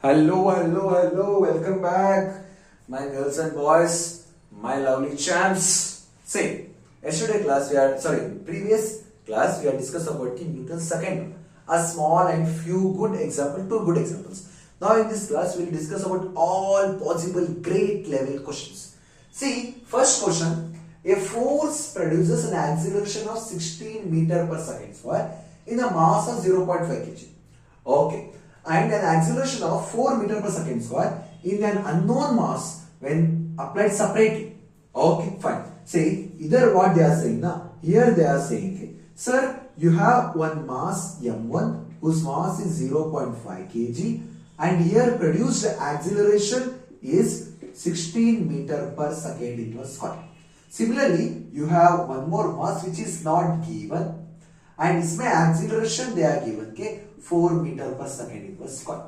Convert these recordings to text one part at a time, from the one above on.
Hello, welcome back, my girls and boys, my lovely champs. See, previous class we had discussed about Newton's second law, a small and few good examples, two good examples. Now in this class we will discuss about all possible great level questions. See, first question, a force produces an acceleration of 16 meter per second square in a mass of 0.5 kg. Okay. And an acceleration of 4 meter per second square in an unknown mass when applied separately. Okay, fine. See, either what they are saying now, here they are saying, okay, sir, you have one mass m1 whose mass is 0.5 kg and here produced acceleration is 16 meter per second inverse square. Similarly, you have one more mass which is not given and इसमें acceleration they are given, okay, 4 meter per second inverse square.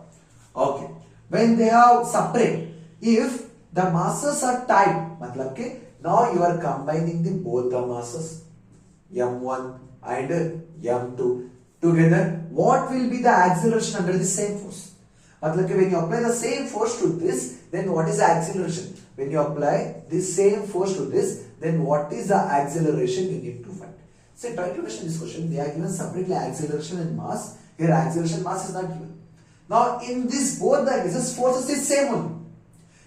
Okay. When they are separate, if the masses are tied, matlab ke now you are combining the both the masses m1 and m2 together. What will be the acceleration under the same force? Matlab ke when you apply the same force to this, then what is the acceleration? When you apply this same force to this, then what is the acceleration you need to find? So try to understand this question. They are given separately acceleration and mass. Here acceleration mass is not given. Now in this both the cases forces is same only.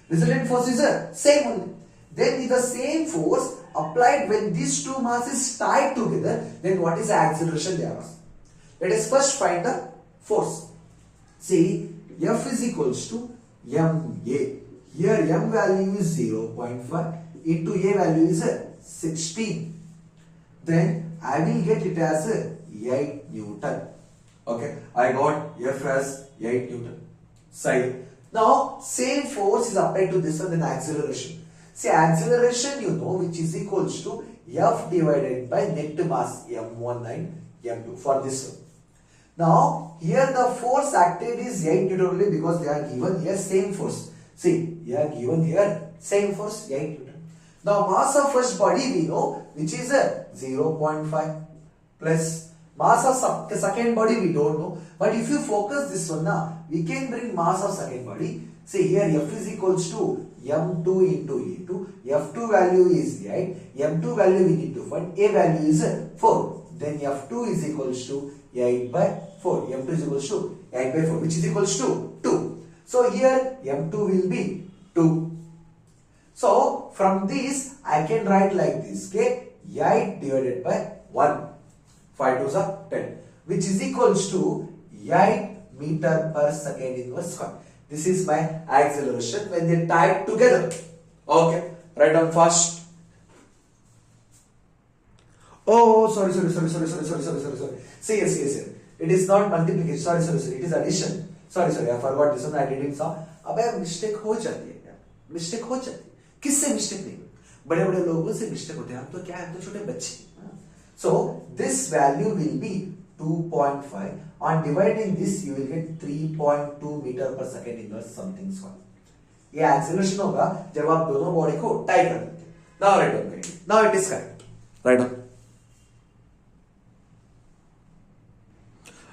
Resultant force is the same only. Then if the same force applied when these two masses tied together, then what is the acceleration they are asked? Let us first find the force. See, F is equals to ma. Here m value is 0.5 into a value is 16. Then I will get it as 8 Newton. Okay, I got F as 8 Newton. Side. Now, same force is applied to this one, then acceleration. See, acceleration you know which is equals to F divided by net mass m1 and m2 for this one. Now, here the force acted is 8 Newton only because they are given here same force. See, they are given here same force 8 Newton. Now, mass of first body we know which is 0.5 plus mass of second body we don't know, but if you focus this one now, we can bring mass of second body. Say here F is equals to m2 into a2. F2 value is 8, m2 value we need to find, a value is 4. Then F2 is equals to 8 by 4. M2 is equals to 8 by 4 which is equals to 2. So here m2 will be 2. So from this I can write like this, okay, 8 divided by 1. 5 2s are 10, which is equals to 8 meter per second inverse square. This is my acceleration when they tied together. Okay, write down fast. Oh, sorry. See, yes. It is not multiplication. Sorry. It is addition. Sorry. I forgot this one. I didn't saw. अबे mistake हो जाती है क्या? Mistake हो जाती है. किससे mistake नहीं? बड़े-बड़े लोगों से mistake होते हैं. हम तो क्या हैं? हम तो छोटे बच्चे. So this value will be 2.5. On dividing this, you will get 3.2 meter per second inverse something square. ये acceleration होगा जब आप दोनों बॉडी को टाई कर देते हैं. Now write down करेंगे. Now it is correct. Write down.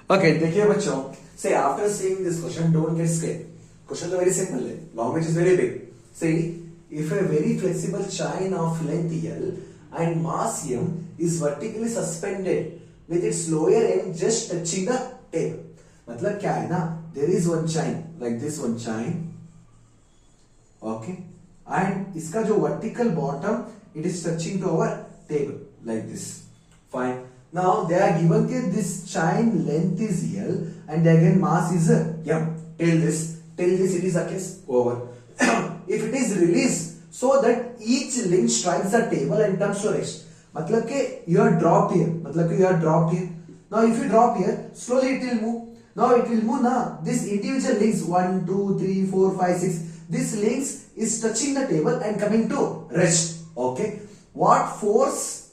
Okay, देखिए बच्चों. Say after seeing this question, don't get scared. Question is very simple. Language is very big. See, if a very flexible chain of length L and mass m is vertically suspended with its lower end just touching the table. मतलब क्या है ना? There is one chain like this one chain. Okay, and इसका जो vertical bottom it is touching to our table like this. Fine. Now they are given that this chain length is L and again mass is m. Till this it is a case over. If it is released so that each link strikes the table and comes to rest. मतलब के you are dropped here. मतलब के you are dropped here. Now if you drop here, slowly it will move. Now it will move now. This individual links 1, 2, 3, 4, 5, 6. This links is touching the table and coming to rest. Okay. What force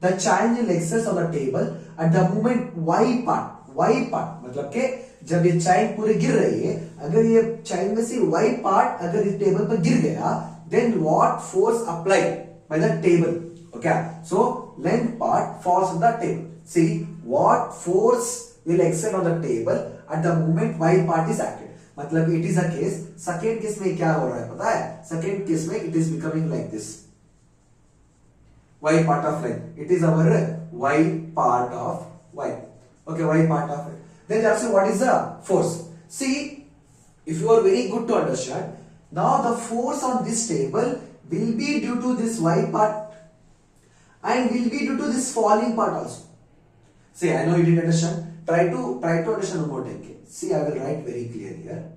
the chain will exert on the table at the moment y part. Y part मतलब के जब ये chain पूरे गिर रही है, अगर ये chain में से y part अगर इस table पर गिर गया, then what force applied by the table? Okay, so length part falls on the table. See what force will exert on the table at the moment y part is active. मतलब it is a case. Second case में क्या हो रहा है पता है? Second case में it is becoming like this. Y part of line. It is our Y part of Y. Okay, Y part of it. Then they ask you what is the force. See, if you are very good to understand, now the force on this table will be due to this Y part and will be due to this falling part also. See, I know you didn't understand. Try to understand one more time. See, I will write very clear here.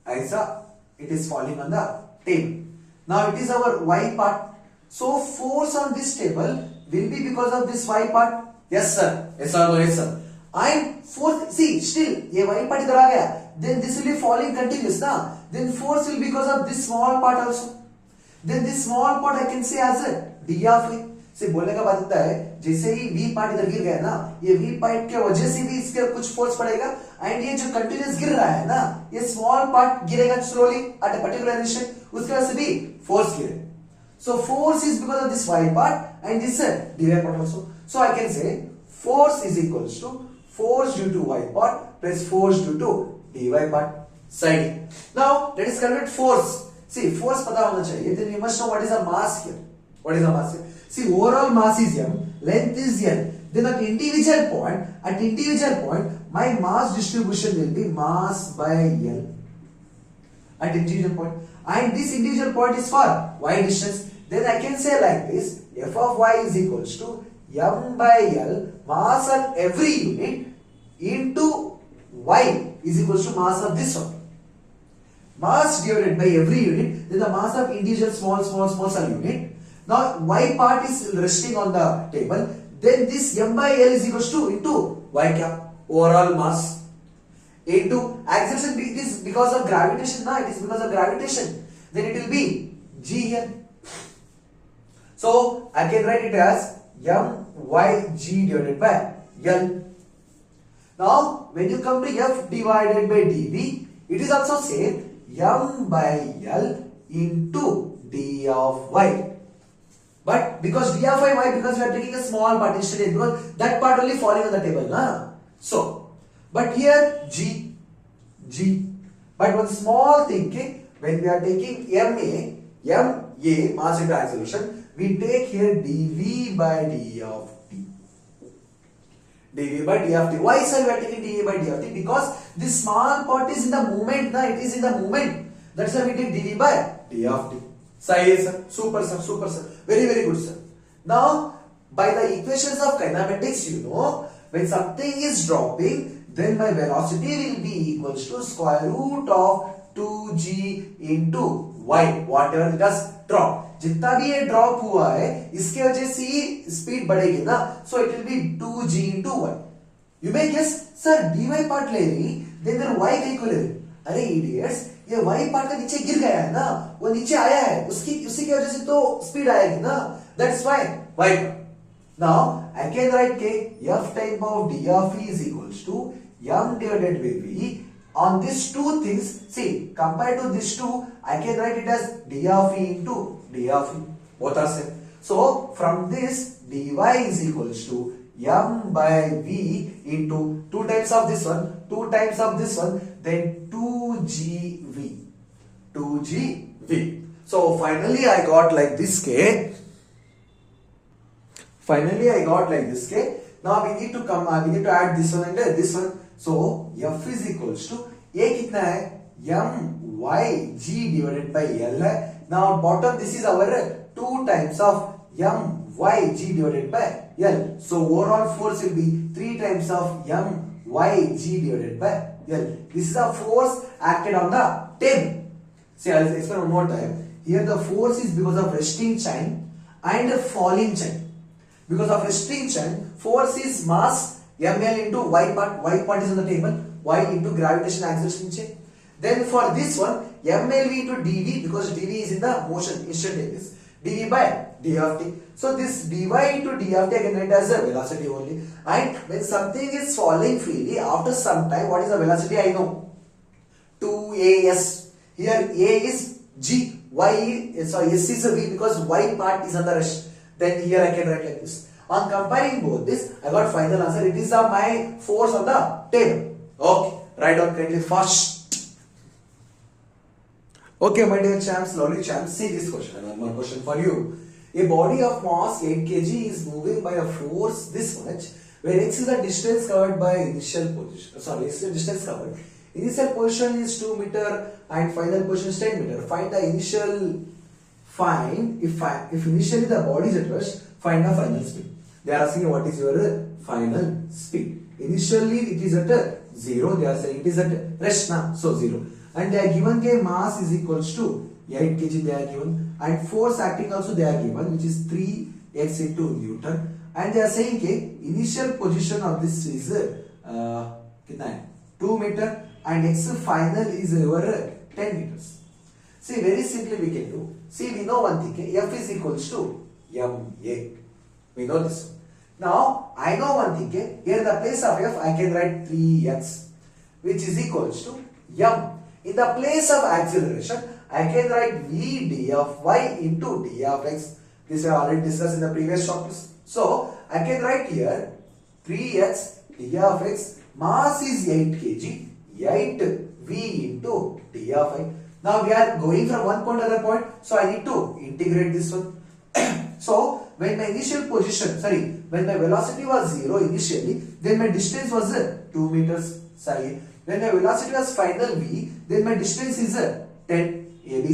Aisa, it is falling on the table. Now it is our Y part. So force on this table will be because of this Y part. Yes sir. Yes or no? Yes sir. And force, see, still ये Y part इधर आ गया. Then this will be falling continuous ना. Then force will be because of this small part also. Then this small part I can say as a d of A. से बोलने का बात होता है जैसे ही V पार्ट इधर गिर गया ना, ये V पार्ट के वजह से भी इसके कुछ फोर्स पड़ेगा एंड ये जो कंटिन्यूअस गिर रहा है ना, ये स्मॉल पार्ट गिरेगा slowly at a particular instant, उसके वजह से भी फोर्स गिरे. So force is because of this Y part and this dy part also. So I can say force is equals to force due to Y part plus force due to dy part. Side. Now let us calculate force. See, force पता होना चाहिए. Then we must know what is the mass here. What is the mass here? See, overall mass is m, length is n. Then at individual point, my mass distribution will be mass by L. At individual point, and this individual point is for y distance. Then I can say like this: f of y is equals to m by L, mass of every unit into y is equals to mass of this one. Mass divided by every unit, then the mass of individual small cell unit. Now y part is resting on the table. Then this m by L is equals to into y cap, overall mass, into acceleration. It is because of gravitation. Now it is because of gravitation. Then it will be g here. So I can write it as m y g divided by L. Now when you come to f divided by dv, it is also same m by L into d of y. But because d of y, why? Because we are taking a small part instead, because that part only falling on the table, na? So, but here g. But one small thing, okay? When we are taking ma mass into acceleration, we take here dv by d of t. dv by d of t. Why sir we are taking dv by d of t? Because this small part is in the movement, na? It is in the movement. That's why we take dv by d of t. Sir, super sir, very good sir. Now by the equations of kinematics, you know, when something is dropping, then my velocity will be equals to square root of 2g into y, whatever it has drop. जितना भी ये drop हुआ है इसके वजह से ही speed बढ़ेगी ना, so it will be 2g into y. You may guess sir dy part ले रही, then y कहीं को ले रही. अरे idiots, ये y पार्ट का नीचे गिर गया है ना, वो नीचे आया है, उसी की वजह से तो स्पीड आएगी ना, that's why y part. Now I can write f time of d of e is equals to m divided by v. On these two things, see, compared to these two, I can write it as d of e into d of e. Both are same. So from this, dy is equals to m by v into 2 times of this one, 2 times of this one, then 2gv. 2gv. So finally I got like this k. Now we need to add this one and this one. So f is equals to a कितना है m y g divided by l है. Now bottom this is our 2 times of m y g divided by l. So overall force will be 3 times of m y g divided by l. This is the force acted on the table. See, I'll explain one more time. Here the force is because of resting chain and falling chain. Because of resting chain, force is mass ml into y part. Y part is on the table. Y into gravitation acceleration chain. Then for this one, mlv into dv, because dv is in the motion instantaneous. dv by d of t. So this dy into d of t I can write as a velocity only. And when something is falling freely, after some time, what is the velocity? I know. 2as. Here a is g. S is a v because y part is on the rest. Then here I can write like this. On comparing both this, I got final answer. It is my force on the table. Okay. write down kindly fast. Okay, my dear champs, lovely champs, see this question. One more question for you. A body of mass 8 kg is moving by a force this much, where x is the distance covered by initial position. Sorry, x is the distance covered. Initial position is 2 meter and final position is 10 meter. Find the initial. If initially the body is at rest, find the final speed. They are asking what is your final speed. Initially it is at 0. They are saying it is at rest now, so 0. And they are given a mass is equals to 8 kg. They are given, and force acting also they are given, which is 3x into Newton. And they are saying initial position of this is 2 meter and x final is over 10 meters. See, very simply we can do. See, we know one thing, F is equals to ma. We know this. Now, I know one thing, here in the place of F, I can write 3x, which is equals to m. In the place of acceleration, I can write v d of y into d of x. This I already discussed in the previous chapters. So, I can write here 3x d of x, mass is 8 kg, 8 v into d of y. Now we are going from one point to other point, so I need to integrate this one. So when my initial position, when my velocity was 0 initially, then my distance was 2 meters. When my velocity was final v, then my distance is 10 ab.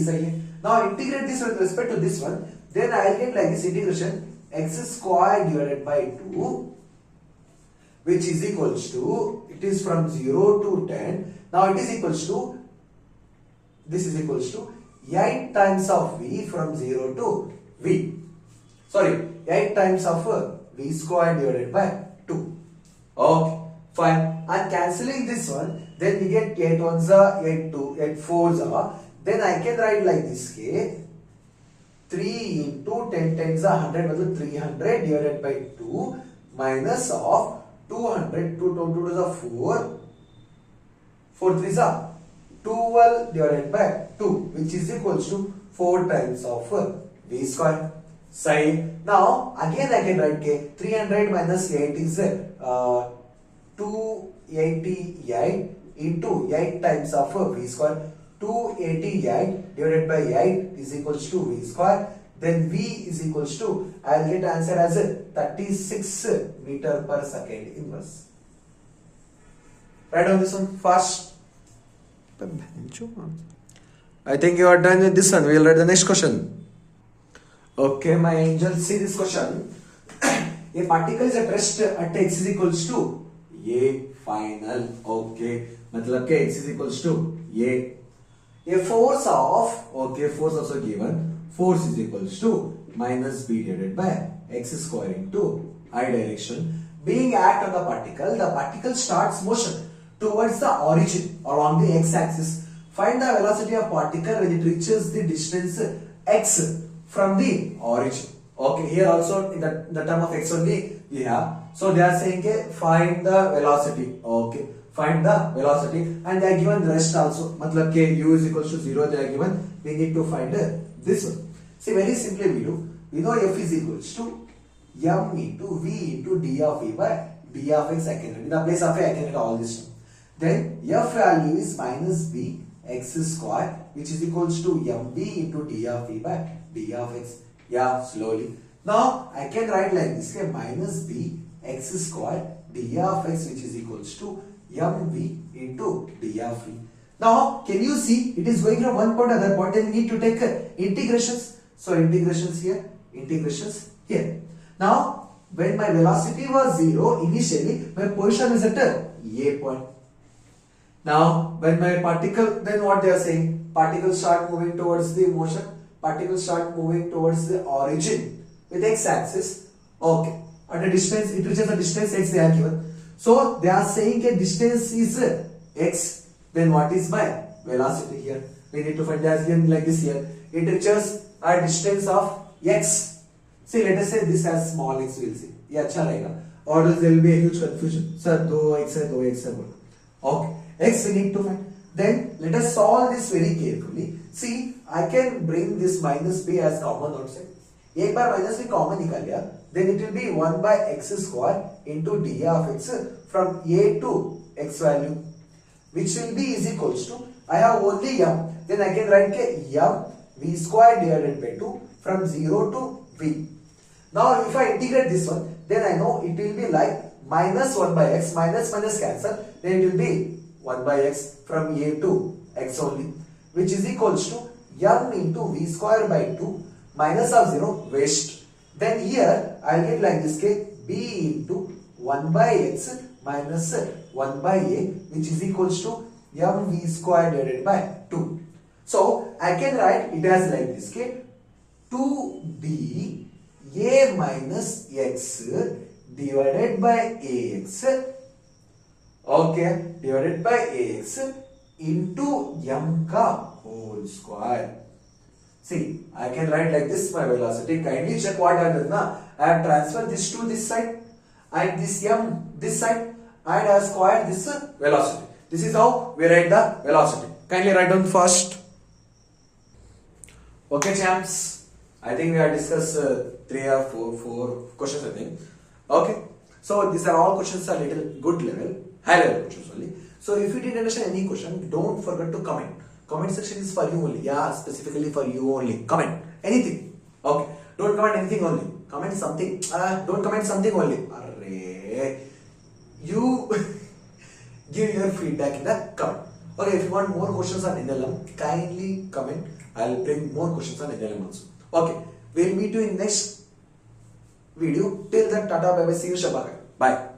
Now integrate this with respect to this one, then I will get like this integration x square divided by 2, which is equals to, it is from 0 to 10. Now it is equals to, this is equals to 8 times of v from 0 to v. 8 times of v square divided by 2. Okay, fine. And cancelling this one, then we get 8 ones are 8 2, 8 4s are. Then I can write like this, 3 into 10 tens are 100, 300 divided by 2 minus of 200, 2 2 are 4, 4 3s are 12 divided by 2, which is equals to 4 times of v square. Now again I can write 300 minus 8 is 288 into 8 times of v square. 288 divided by 8 is equals to v square. Then v is equals to, I will get answer as 36 meter per second inverse. Write down this one fast. I think you are done with this one. We will write the next question. Okay, my angels, see this question. A particle is at rest at x is equals to a final. Okay, matlab ke x is equals to a. A force of, force also given. Force is equals to minus b divided by x square into I direction. Being act on the particle starts motion towards the origin along the x-axis. Find the velocity of particle when it reaches the distance x from the origin. Okay, here also in the term of x only we have. So they are saying find the velocity. Okay, find the velocity, and they are given the rest also. Matlab u is equals to 0. They are given. We need to find this one. See, very simply we do. We know f is equals to m into v into d of v by d of x. I can write in the place of a. I can write all this. Then f value is minus b x square, which is equals to mb into d of v by d of x. Yeah, slowly. Now I can write like this, minus b x square d of x, which is equals to mv into d of v. Now can you see it is going from one point to other point, and we need to take integrations. So integrations here, integrations here. Now when my velocity was 0 initially, my position is at a point. Now when my particle, then what they are saying, particles start moving towards the motion, particles start moving towards the origin with x-axis. Okay, at a distance, it reaches a distance x they are given. So they are saying a distance is x. Then what is my velocity here? We need to find as given like this here. It reaches a distance of x. See, let us say this has small x, we will see. Yeah, अच्छा रहेगा. Or else there will be a huge confusion. Sir, 2x है, 2x है बोलो. Okay, x we need to find. Then let us solve this very carefully. See, I can bring this minus b as common outside. एक बार minus b common निकाल लिया, then it will be 1 by x square into d of x from a to x value. which will be is equals to, I have only m, then I can write m v square divided by 2 from 0 to v. Now if I integrate this one, then I know it will be like minus 1 by x, minus minus cancel, then it will be 1 by x from a to x only, which is equals to m into v square by 2 minus of 0 waste. Then here I will get like this case b into 1 by x minus 1 by a, which is equals to mv square divided by 2. So I can write it as like this case 2b a minus x divided by ax, okay, divided by ax into m ka whole square. See, I can write like this my velocity. Kindly check what I have done now. I have transferred this to this side and this m this side, and I have squared this velocity. This is how we write the velocity. Kindly write down first. Okay, champs. I think we have discussed 3 or 4 questions, I think. Okay. So these are all questions are little good level, high level questions only. So if you didn't understand any question, don't forget to comment. Comment section is for you only. Yeah, specifically for you only. Comment anything. Okay. Don't comment anything only. Comment something. Don't comment something only. Array. You give your feedback in the comment. Okay. If you want more questions on NLM, kindly comment. I'll bring more questions on NLM also. Okay. We'll meet you in next video. Till then, tata, bye bye. See you, Shabaka. Bye.